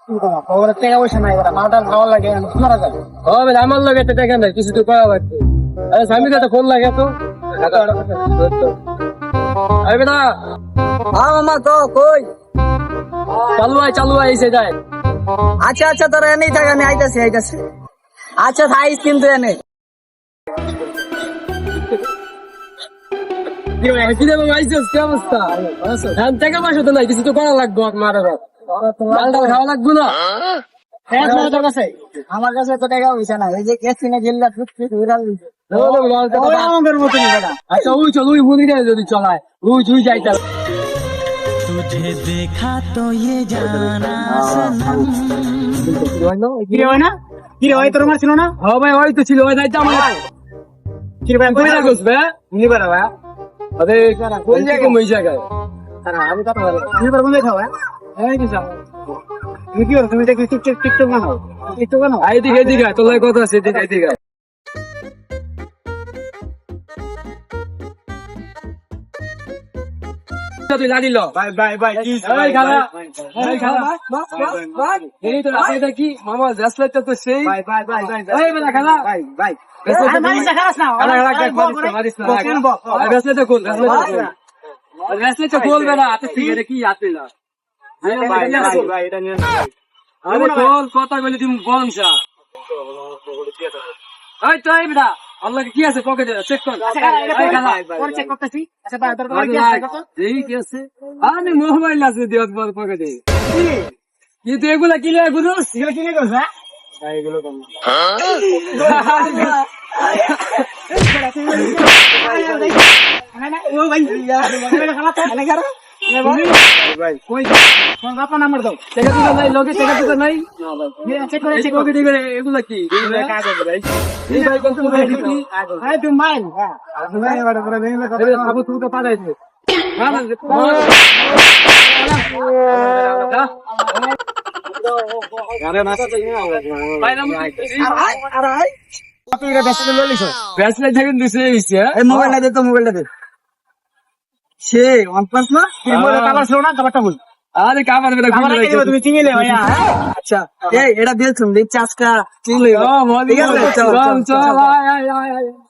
টাকা পয়সা নাই মালটা খাওয়া লাগে মারা যায় হবে আমার লাগে টাকা নাই কিছু তো করা লাগবে আরে স্বামীকে তো ফোন লাগে তো আরে বেটা হ্যাঁ মামা তো কই চালু আয় এসে যায় আচ্ছা আচ্ছা তোরা এনেই থাক আমি আইতাছি আচ্ছা থাইস কিন্তু এনে কিছু তো করা লাগবে মালটাল খাওয়া লাগবে না আমার কাছে তো টাকা পয়সা না এই যে গ্যাস কিনে গেলে আচ্ছা ওই চল ওই মুড়ি যদি চলায় ওই চুই যাইতে तुझे देखा तो ये जाना কি রে হয় না কি রে হয় তোর মার ছিল না হ্যাঁ ভাই ওই তো ছিল ওই যাইতে আমার কি রে ভাই কই না গসবে নি বাড়া ভাই আরে কোন জায়গায় মই জায়গায় আরে আমি তো নি বাড়া বন্ধ খাওয়া এই কি যাও তুমি কি তুমি দেখি টিকটক বানাও আই দিকে তোর লাগে কথা আছে দিকে তুই লাড়িল ভাই কি এই খালা এই তো এটা কি মামা জাসলাইতে তো সেই ভাই বলা খালা ভাই মারিস না খালাস না মারিস না জাসলাইতে কোল জাসলাইতে কোল বেলা হাতে ফিরে কি হাতে না ভাই এটা নিয়ে না আরে কোল কথা বলি তুমি বংশা এই তো এই বেটা আল্লাহ কি আছে পকেটে চেক কর এই খালা পরে চেক করতেছি আচ্ছা ভাই তোর কি আছে কত এই কি আছে আরে মোবাইল আছে দিওত বল পকেটে কিন্তু এগুলা কি রে গুরুস এগুলা কিনে গেছ হ্যাঁ ভাই এগুলো কম ও ভাই খালা তো এনে করো ভাই কই কোন বাপা নাম্বার দাও টাকা দিতে নাই লগে টাকা দিতে নাই না ভাই চেক করে এগুলা কি এগুলা কাগজ ভাই এই ভাই কোন তুমি কি আরে তুমি মাইল হ্যাঁ ভাই এবারে করে দেই না কথা আবু তুই তো পাঠাইছিস না না আরে মাথা তো নিয়ে ভাই নাম আরে তুই এটা বেসলে লইলিস বেসলে থাকেন দিছে এই মোবাইলটা দে তো মোবাইলটা দে সে OnePlus না কি মোবাইল কভার ছিল না কভারটা বল আরে কভার বেটা তুমি চিনিলে ভাইয়া আচ্ছা এই এটা দিয়েছ তুমি চার্জটা চিনলে ও ঠিক আছে চল আয়